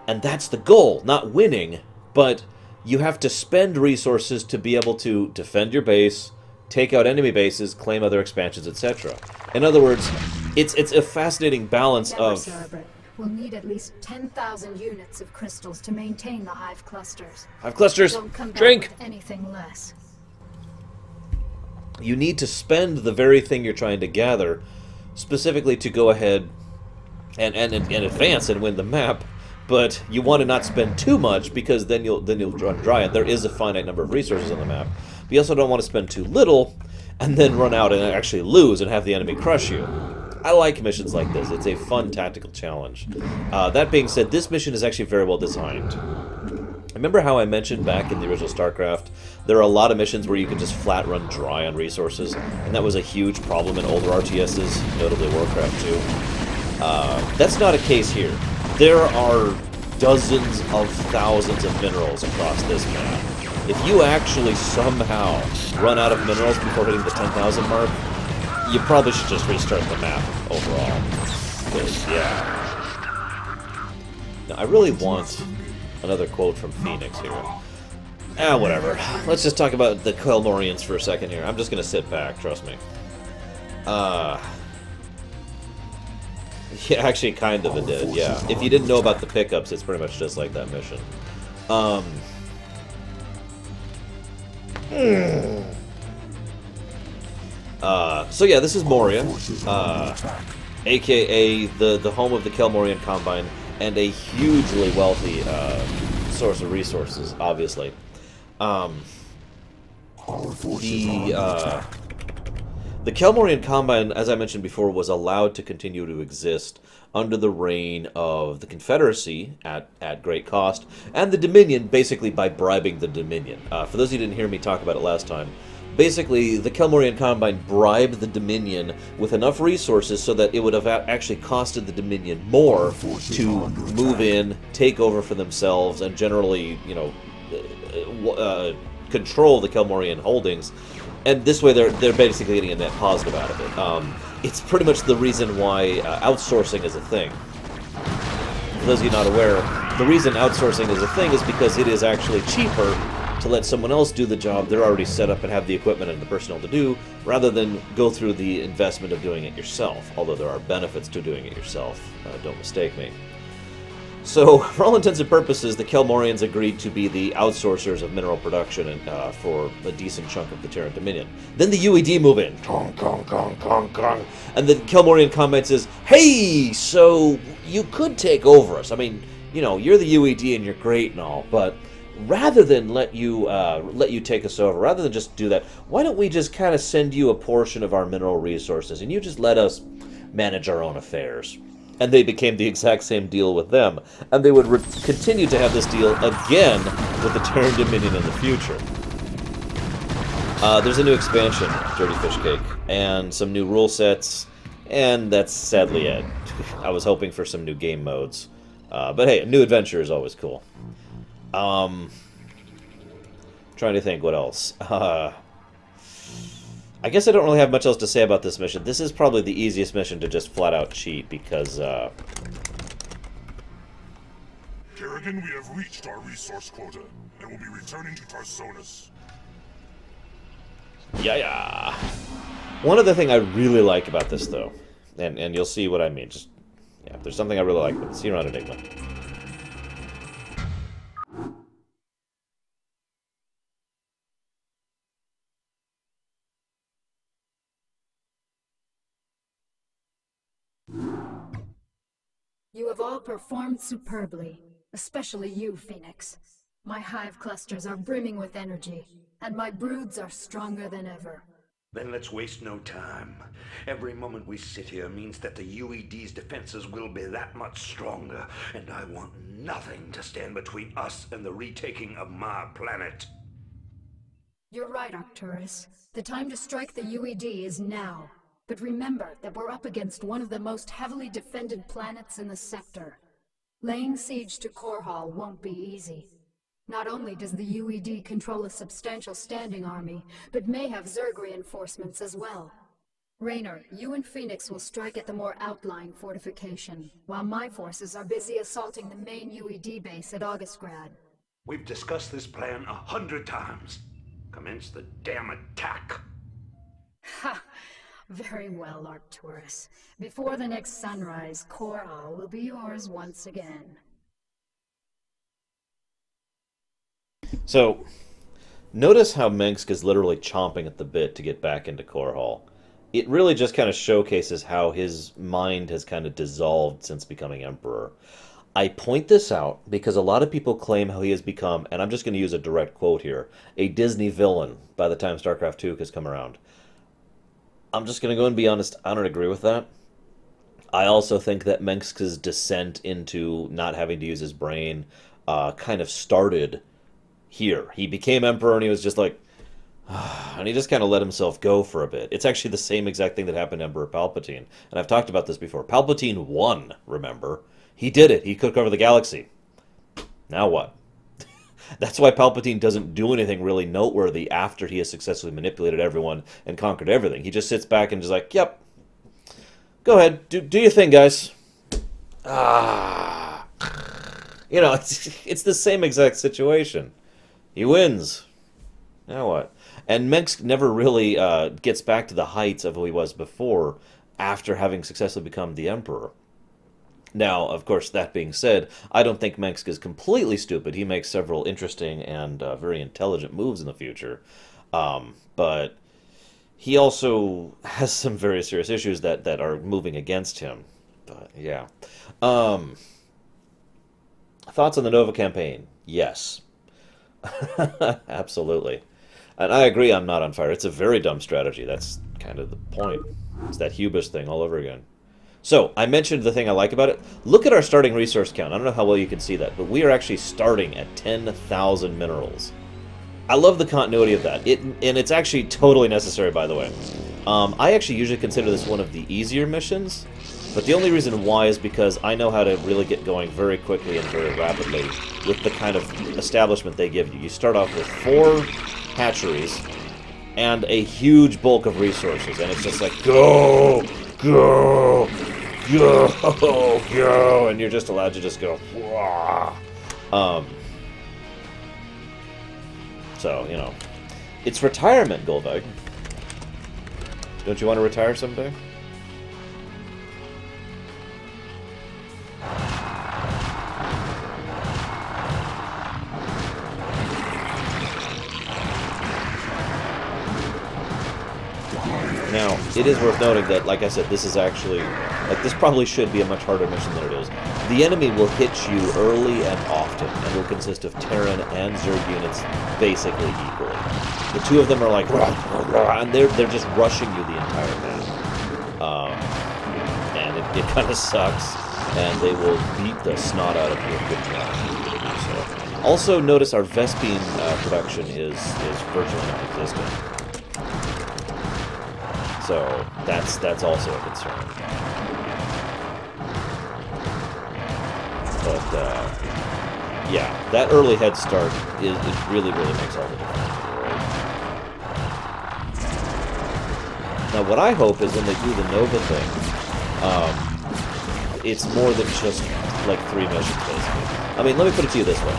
and that's the goal. Not winning, but you have to spend resources to be able to defend your base, take out enemy bases, claim other expansions, etc. In other words, it's a fascinating balance of... Cerebrid. We'll need at least 10,000 units of crystals to maintain the hive clusters. Hive clusters! Don't come back Drink! with anything less. You need to spend the very thing you're trying to gather specifically to go ahead and advance and win the map, but you want to not spend too much because then you'll run dry, and there is a finite number of resources on the map. But you also don't want to spend too little and then run out and actually lose and have the enemy crush you. I like missions like this. It's a fun tactical challenge. That being said, this mission is actually very well designed. Remember how I mentioned back in the original Starcraft, there are a lot of missions where you can just flat run dry on resources, and that was a huge problem in older RTSs, notably Warcraft 2. That's not a case here. There are dozens of thousands of minerals across this map. If you actually somehow run out of minerals before hitting the 10,000 mark, you probably should just restart the map overall. Because, yeah. Now, I really want another quote from Phoenix here. Whatever. Let's just talk about the Kelmorians for a second here. I'm just going to sit back, trust me. Yeah, actually, kind of it did, yeah. If you didn't know about the pickups, it's pretty much just like that mission. So yeah, this is Moria, aka the home of the Kelmorian Combine, and a hugely wealthy source of resources, obviously. The Kelmorian Combine, as I mentioned before, was allowed to continue to exist under the reign of the Confederacy at great cost, and the Dominion basically by bribing the Dominion. For those of you who didn't hear me talk about it last time, basically the Kelmorian Combine bribed the Dominion with enough resources so that it would have actually costed the Dominion more to move in, take over for themselves, and generally, you know, control the Kelmorian holdings. And this way, they're basically getting a net positive out of it. It's pretty much the reason why outsourcing is a thing. For those of you not aware, the reason outsourcing is a thing is because it is actually cheaper to let someone else do the job they're already set up and have the equipment and the personnel to do, rather than go through the investment of doing it yourself, although there are benefits to doing it yourself, don't mistake me. So, for all intents and purposes, the Kelmorians agreed to be the outsourcers of mineral production and, for a decent chunk of the Terran Dominion. Then the UED move in. Kong, kong, kong, kong, kong. And the Kelmorian comment is, hey, so you could take over us. I mean, you know, you're the UED and you're great and all, but rather than let you take us over, rather than just do that, why don't we just kind of send you a portion of our mineral resources and you just let us manage our own affairs? And they became the exact same deal with them. And they would continue to have this deal again with the Terran Dominion in the future. There's a new expansion, Dirty Fish Cake, and some new rule sets, and that's sadly it. I was hoping for some new game modes. But hey, a new adventure is always cool. Trying to think what else. I guess I don't really have much else to say about this mission. This is probably the easiest mission to just flat-out cheat, because, Kerrigan, we have reached our resource quota, and will be returning to Tarsonis. Yeah. One other thing I really like about this, though, and you'll see what I mean. Just, yeah, there's something I really like about it. See you around, Enigma. You have all performed superbly, especially you, Phoenix. My hive clusters are brimming with energy, and my broods are stronger than ever. Then let's waste no time. Every moment we sit here means that the UED's defenses will be that much stronger, and I want nothing to stand between us and the retaking of my planet. You're right, Arcturus. The time to strike the UED is now. But remember that we're up against one of the most heavily defended planets in the sector. Laying siege to Korhal won't be easy. Not only does the UED control a substantial standing army, but may have Zerg reinforcements as well. Raynor, you and Phoenix will strike at the more outlying fortification, while my forces are busy assaulting the main UED base at Augustgrad. We've discussed this plan 100 times. Commence the damn attack. Ha! Very well, Arcturus. Before the next sunrise, Korhal will be yours once again. So, notice how Mengsk is literally chomping at the bit to get back into Korhal. It really just kind of showcases how his mind has kind of dissolved since becoming Emperor. I point this out because a lot of people claim how he has become, and I'm just going to use a direct quote here, a Disney villain by the time Starcraft 2 has come around. I'm just going to go and be honest, I don't agree with that. I also think that Mengsk's descent into not having to use his brain kind of started here. He became Emperor and he was just like, and he just kind of let himself go for a bit. It's actually the same exact thing that happened to Emperor Palpatine. And I've talked about this before. Palpatine won, remember? He did it. He took over the galaxy. Now what? That's why Palpatine doesn't do anything really noteworthy after he has successfully manipulated everyone and conquered everything. He just sits back and just like, yep, go ahead, do your thing, guys. You know, it's the same exact situation. He wins. Now what? And Mengsk never really gets back to the heights of who he was before after having successfully become the Emperor. Now, of course, that being said, I don't think Mengsk is completely stupid. He makes several interesting and very intelligent moves in the future. But he also has some very serious issues that are moving against him. But, yeah. Thoughts on the Nova campaign? Yes. Absolutely. And I agree I'm not on fire. It's a very dumb strategy. That's kind of the point. It's that hubris thing all over again. So, I mentioned the thing I like about it. Look at our starting resource count. I don't know how well you can see that, but we are actually starting at 10,000 minerals. I love the continuity of that. And it's actually totally necessary, by the way. I actually usually consider this one of the easier missions, but the only reason why is because I know how to really get going very quickly and very rapidly with the kind of establishment they give you. You start off with 4 hatcheries and a huge bulk of resources, and it's just like, go, go, go, and you're just allowed to just go, wah. So, you know, it's retirement, Goldberg. Don't you want to retire someday? Now, it is worth noting that, like I said, this is actually, like, this probably should be a much harder mission than it is. The enemy will hit you early and often, and will consist of Terran and Zerg units basically equally. The two of them are like, rah, rah, rah, and they're just rushing you the entire map. And it kind of sucks, and they will beat the snot out of you a good while. So. Also, notice our Vespene production is virtually non-existent. So that's also a concern. But yeah, that early head start it really makes all the difference in the world. Now, what I hope is when they do the Nova thing, it's more than just like 3 missions, basically. I mean, let me put it to you this way.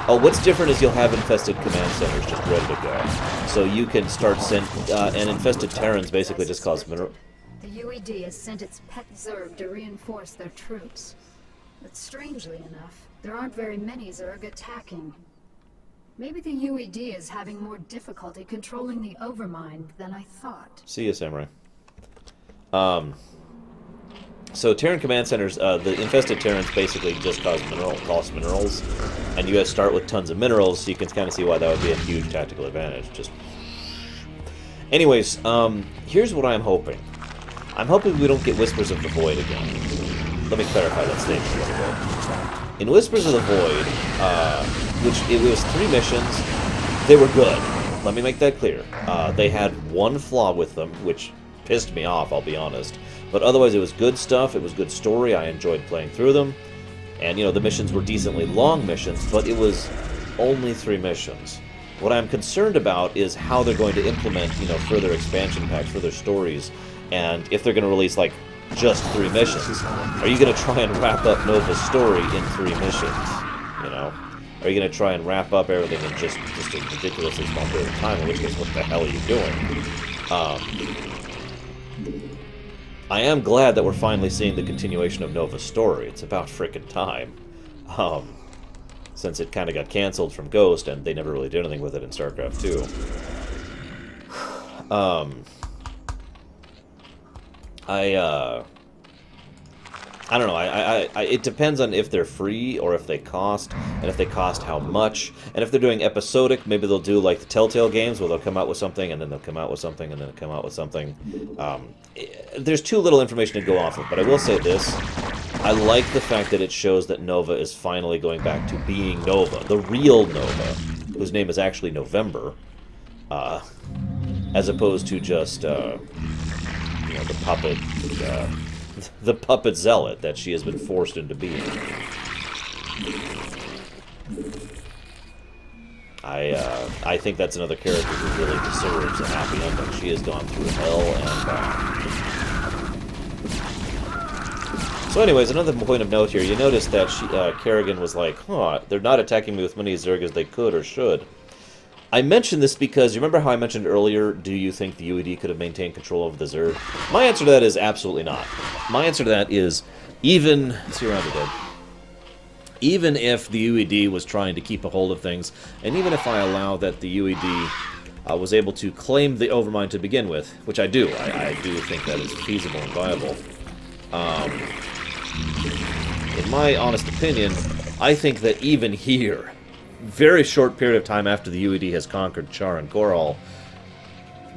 Oh, what's different is you'll have infested command centers just ready to go. So you can start and infested Terrans basically just cause mineral. The UED has sent its pet Zerg to reinforce their troops. But strangely enough, there aren't very many Zerg attacking. Maybe the UED is having more difficulty controlling the Overmind than I thought. See you, Samurai. So Terran command centers, the infested Terrans basically just cost minerals, and you guys start with tons of minerals, so you can kind of see why that would be a huge tactical advantage. Just, anyways, here's what I'm hoping. I'm hoping we don't get Whispers of the Void again. Let me clarify that statement a little bit. In Whispers of the Void, which it was 3 missions, they were good. Let me make that clear. They had one flaw with them, which pissed me off, I'll be honest. But otherwise, it was good stuff. It was good story. I enjoyed playing through them. And, you know, the missions were decently long missions, but it was only 3 missions. What I'm concerned about is how they're going to implement, you know, further expansion packs, further stories, and if they're going to release, like, just 3 missions. Are you going to try and wrap up Nova's story in 3 missions? You know? Are you going to try and wrap up everything in just a ridiculously small period of time, in which case, what the hell are you doing? I am glad that we're finally seeing the continuation of Nova's story. It's about frickin' time. Since it kind of got canceled from Ghost, and they never really did anything with it in Starcraft 2. I don't know, it depends on if they're free or if they cost, and if they cost how much, and if they're doing episodic, maybe they'll do like the Telltale games where they'll come out with something, and then they'll come out with something, and then they'll come out with something. There's too little information to go off of, but I will say this. I like the fact that it shows that Nova is finally going back to being Nova, the real Nova, whose name is actually November, as opposed to just, you know, the puppet zealot that she has been forced into being. I think that's another character who really deserves a happy ending. She has gone through hell and back. So anyways, another point of note here, you notice that Kerrigan was like, huh, they're not attacking me with many Zerg as they could or should. I mentioned this because, you remember how I mentioned earlier, do you think the UED could have maintained control over the Zerg? My answer to that is absolutely not. My answer to that is, even if the UED was trying to keep a hold of things, and even if I allow that the UED was able to claim the Overmind to begin with, which I do, I do think that is feasible and viable, in my honest opinion, I think that even here, very short period of time after the UED has conquered Char and Goral,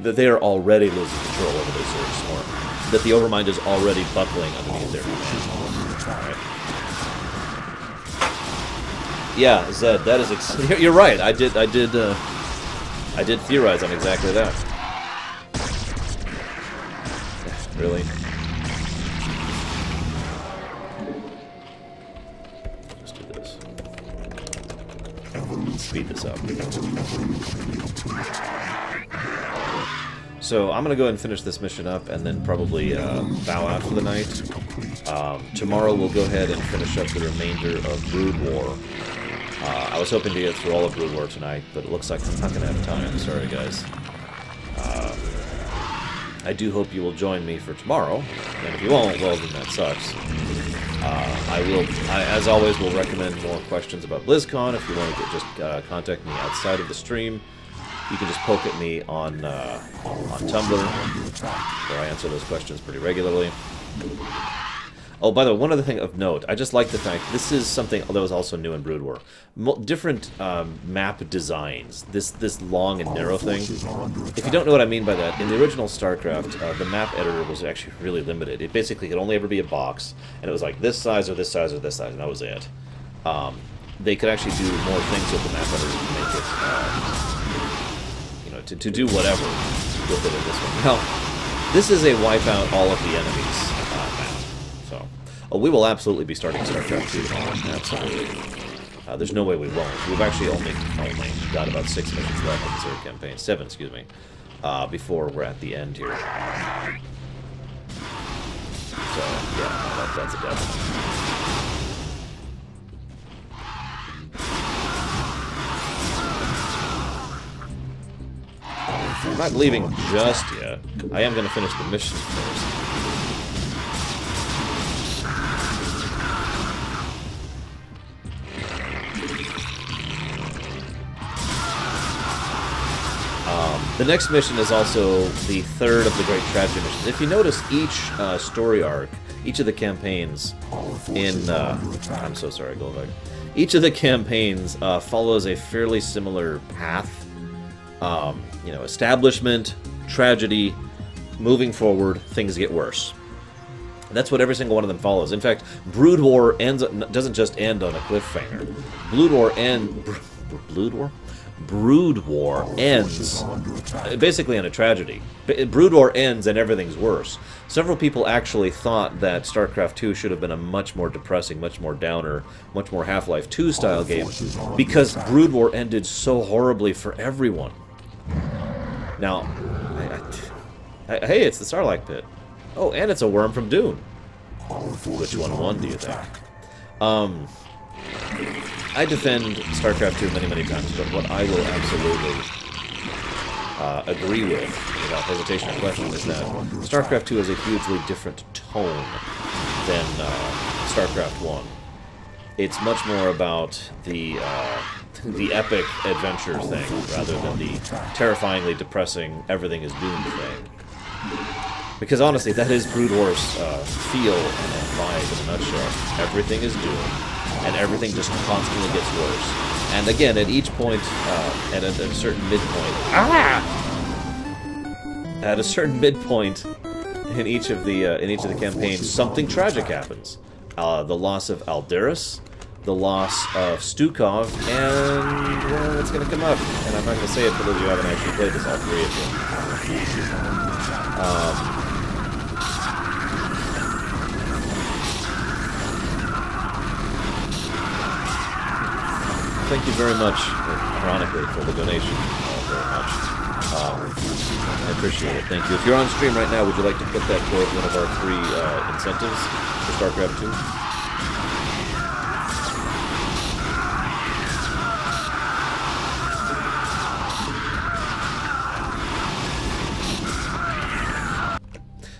that they are already losing control over their Zerg swarm. That the Overmind is already buckling underneath their feet. Right. Yeah, Zed, that is you're right. I did theorize on exactly that. Really? Speed this up. So I'm going to go ahead and finish this mission up and then probably bow out for the night. Tomorrow we'll go ahead and finish up the remainder of Brood War. I was hoping to get through all of Brood War tonight, but it looks like I'm not going to have time. Sorry, guys. I do hope you will join me for tomorrow, and if you won't, well, then that sucks. I as always, will recommend more questions about BlizzCon. If you want to just contact me outside of the stream, you can just poke at me on Tumblr, where I answer those questions pretty regularly. Oh, by the way, one other thing of note, I just like the fact this is something that was also new in Brood War. Different map designs, this long and narrow thing. If you don't know what I mean by that, in the original StarCraft, the map editor was actually really limited. It basically could only ever be a box, and it was like this size or this size or this size, and that was it. They could actually do more things with the map editor to make it, you know, to do whatever with it in this one. Now, this is a wipe out all of the enemies map. So, we will absolutely be starting StarCraft 2 tomorrow. Absolutely. There's no way we won't. We've actually only got about 6 missions left in the third campaign. 7, excuse me. Before we're at the end here. So, yeah, that's a definite. I'm not leaving just yet. I am going to finish the mission first. The next mission is also the third of the Great Tragedy missions. If you notice, each story arc, each of the campaigns in... I'm so sorry, go back. Each of the campaigns follows a fairly similar path. You know, establishment, tragedy, moving forward, things get worse. That's what every single one of them follows. In fact, Brood War doesn't just end on a cliffhanger. Brood War ends basically in a tragedy. Brood War ends and everything's worse. Several people actually thought that StarCraft 2 should have been a much more depressing, much more downer, much more Half-Life 2 style game because Brood War ended so horribly for everyone. Now, hey, it's the Starlight Pit. Oh, and it's a worm from Dune. Which one won, do you think? I defend StarCraft 2 many times, but what I will absolutely agree with, without hesitation or question, is that StarCraft 2 has a hugely different tone than StarCraft 1. It's much more about the epic adventure thing, rather than the terrifyingly depressing everything is doomed thing. Because honestly, that is Brood War's feel and vibe in a nutshell. Everything is doomed, and everything just constantly gets worse. And again, at each point, at a certain midpoint, at a certain midpoint in each of the campaigns, something tragic happens. The loss of Alderus, the loss of Stukov, and well, it's going to come up. And I'm not going to say it for those of you who haven't actually played this, all 3 of you. Thank you very much, ironically, for the donation. Very much. I appreciate it. Thank you. If you're on stream right now, would you like to put that towards one of our 3 incentives for StarCraft 2?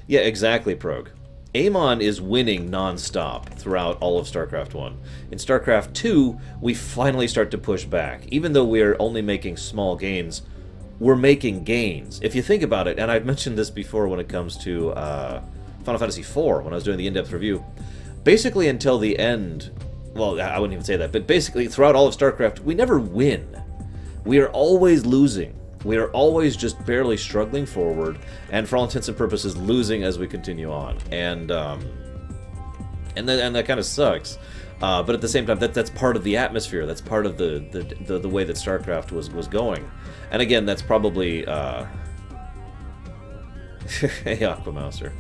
Yeah, exactly, Prog. Amon is winning non-stop throughout all of StarCraft 1. In StarCraft 2, we finally start to push back. Even though we're only making small gains, we're making gains. If you think about it, and I've mentioned this before when it comes to Final Fantasy IV, when I was doing the in-depth review, basically until the end, well, I wouldn't even say that, but basically throughout all of StarCraft, we never win. We are always losing. We are always just barely struggling forward, and for all intents and purposes, losing as we continue on. And that kind of sucks. But at the same time, that's part of the atmosphere. That's part of the way that StarCraft was going. And again, that's probably hey, Aquamouser.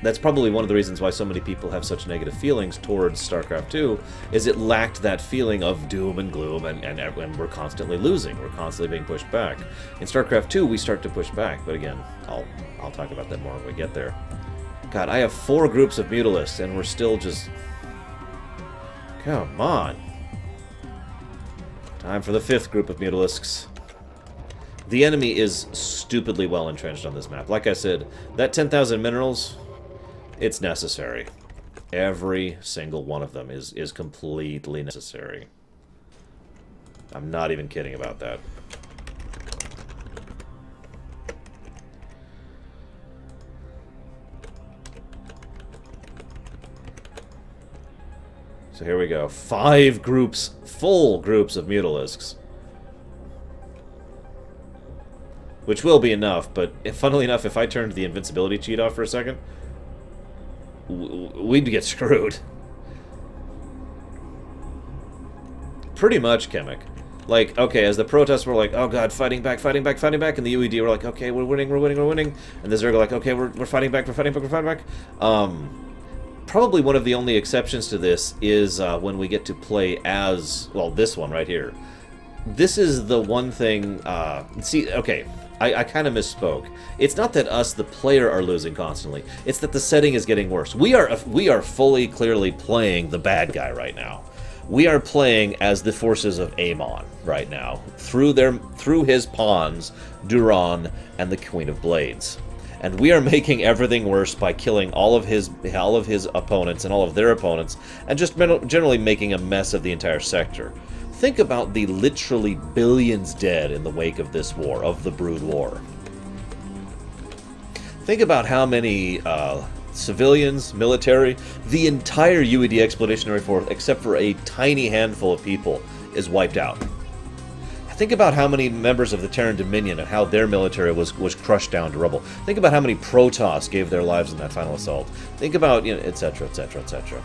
That's probably one of the reasons why so many people have such negative feelings towards StarCraft 2, is it lacked that feeling of doom and gloom, and we're constantly losing. We're constantly being pushed back. In StarCraft 2, we start to push back, but again, I'll talk about that more when we get there. God, I have 4 groups of Mutalisks, and we're still just... Come on. Time for the 5th group of Mutalisks. The enemy is stupidly well entrenched on this map. Like I said, that 10,000 minerals, it's necessary. Every single one of them is completely necessary. I'm not even kidding about that. So here we go. 5 groups, full groups of Mutalisks. Which will be enough, but funnily enough, if I turned the invincibility cheat off for a second, we'd get screwed. Pretty much, Chemic. Like, okay, as the Protoss were like, oh god, fighting back, fighting back, fighting back, and the UED were like, okay, we're winning, we're winning, we're winning, and the Zerg are like, okay, we're fighting back, we're fighting back, we're fighting back. Probably one of the only exceptions to this is when we get to play as, well, this one right here. This is the one thing, see, okay, I kind of misspoke. It's not that us, the player, are losing constantly. It's that the setting is getting worse. We are fully, clearly playing the bad guy right now. We are playing as the forces of Amon right now, through his pawns, Duran, and the Queen of Blades. And we are making everything worse by killing all of his opponents and all of their opponents, and just generally making a mess of the entire sector. Think about the literally billions dead in the wake of this war, of the Brood War. Think about how many civilians, military, the entire UED Expeditionary Force, except for a tiny handful of people, is wiped out. Think about how many members of the Terran Dominion and how their military was crushed down to rubble. Think about how many Protoss gave their lives in that final assault. Think about, you know, etc., etc., etc.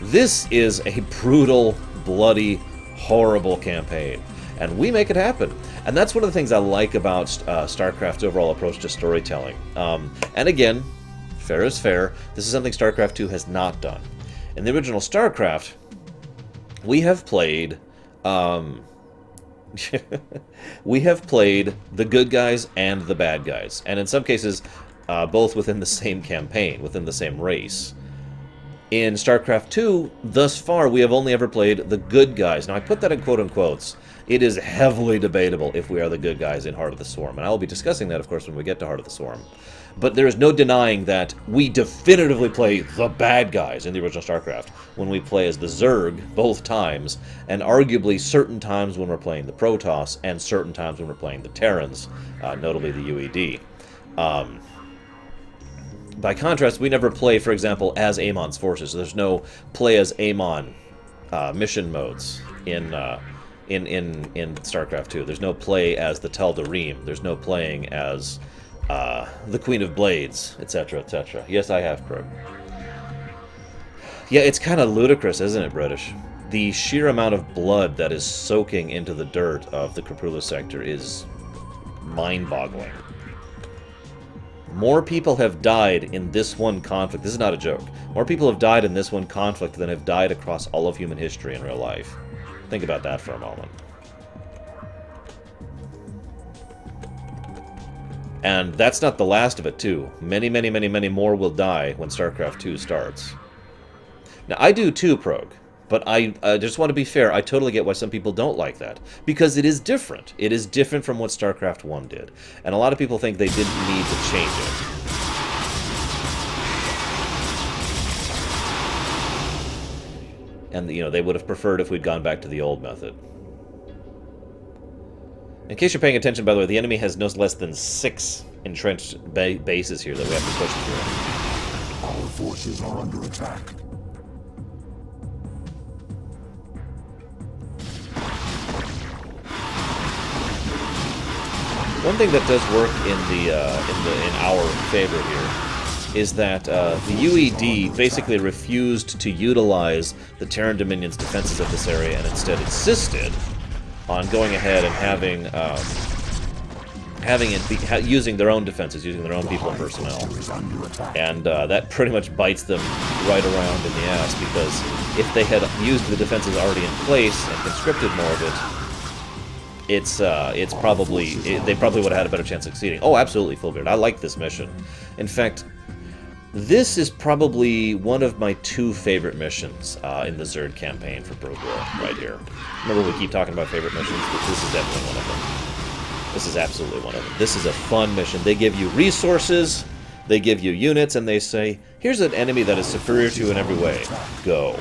This is a brutal, bloody, horrible campaign, and we make it happen. And that's one of the things I like about StarCraft's overall approach to storytelling. And again, fair is fair, this is something StarCraft 2 has not done. In the original StarCraft, we have played we have played the good guys and the bad guys, and in some cases both within the same campaign, within the same race. In StarCraft 2, thus far, we have only ever played the good guys. Now, I put that in quote-unquotes. It is heavily debatable if we are the good guys in Heart of the Swarm, and I will be discussing that, of course, when we get to Heart of the Swarm. But there is no denying that we definitively play the bad guys in the original StarCraft, when we play as the Zerg both times, and arguably certain times when we're playing the Protoss, and certain times when we're playing the Terrans, notably the UED. By contrast, we never play, for example, as Amon's forces. There's no play as Amon mission modes in StarCraft 2. There's no play as the Tal'Darim. There's no playing as the Queen of Blades, etc., etc. Yes, I have, Krug. Yeah, it's kind of ludicrous, isn't it, British? The sheer amount of blood that is soaking into the dirt of the Krapula sector is mind-boggling. More people have died in this one conflict. This is not a joke. More people have died in this one conflict than have died across all of human history in real life. Think about that for a moment. And that's not the last of it, too. Many, many, many, many more will die when StarCraft 2 starts. Now, I do too, Prog. But I just want to be fair, I totally get why some people don't like that. Because it is different. It is different from what StarCraft 1 did. And a lot of people think they didn't need to change it. And, you know, they would have preferred if we'd gone back to the old method. In case you're paying attention, by the way, the enemy has no less than 6 entrenched bases here that we have to push through. Our forces are under attack. One thing that does work in our favor here is that the UED basically refused to utilize the Terran Dominion's defenses of this area and instead insisted on going ahead and having having it using their own defenses, using their own people and personnel. And that pretty much bites them right around in the ass, because if they had used the defenses already in place and conscripted more of it, they probably would have had a better chance of succeeding. Oh, absolutely, Fullbeard. I like this mission. In fact, this is probably one of my 2 favorite missions in the Zerd campaign for Brood War, right here. Remember, we keep talking about favorite missions, but this is definitely one of them. This is absolutely one of them. This is a fun mission. They give you resources, they give you units, and they say, here's an enemy that is superior to you in every way. Go.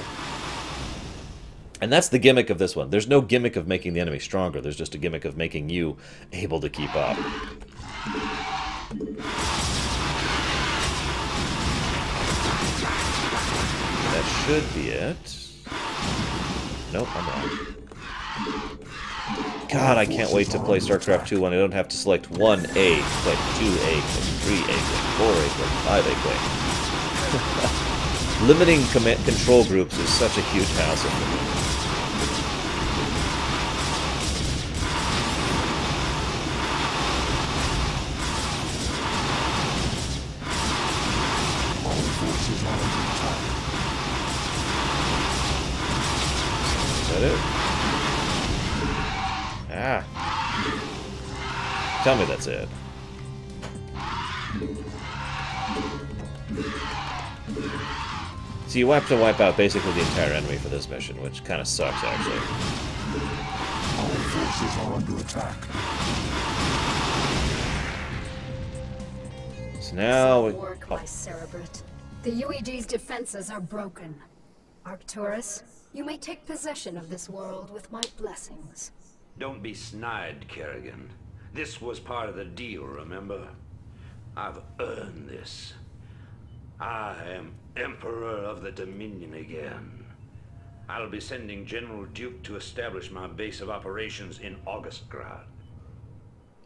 And that's the gimmick of this one. There's no gimmick of making the enemy stronger. There's just a gimmick of making you able to keep up. That should be it. Nope, I'm wrong. God, I can't wait to play Starcraft 2 when I don't have to select 1A, click 2A, click 3A, click 4A, click 5A, click. Limiting control groups is such a huge hassle for me. Is that it? Ah. Tell me that's it. So you have to wipe out basically the entire enemy for this mission, which kind of sucks, actually. Our forces are under attack. So now... Work by Cerebrit. The UED's defenses are broken. Arcturus, you may take possession of this world with my blessings. Don't be snide, Kerrigan. This was part of the deal, remember? I've earned this. I am Emperor of the Dominion again. I'll be sending General Duke to establish my base of operations in Augustgrad.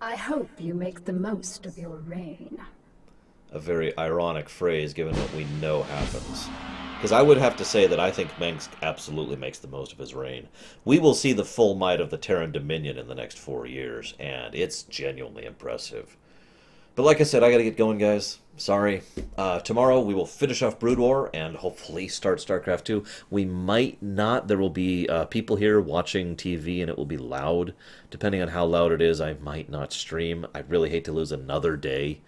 I hope you make the most of your reign. A very ironic phrase, given what we know happens. Because I would have to say that I think Mengsk absolutely makes the most of his reign. We will see the full might of the Terran Dominion in the next 4 years, and it's genuinely impressive. But like I said, I gotta get going, guys. Sorry. Tomorrow we will finish off Brood War and hopefully start StarCraft 2. We might not. There will be people here watching TV and it will be loud. Depending on how loud it is, I might not stream. I really hate to lose another day.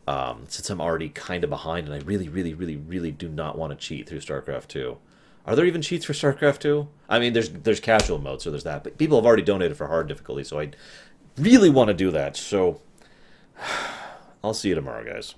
Since I'm already kind of behind, and I really do not want to cheat through StarCraft 2. Are there even cheats for StarCraft 2? I mean, there's casual mode, so there's that. But people have already donated for hard difficulty, so I really want to do that. So, I'll see you tomorrow, guys.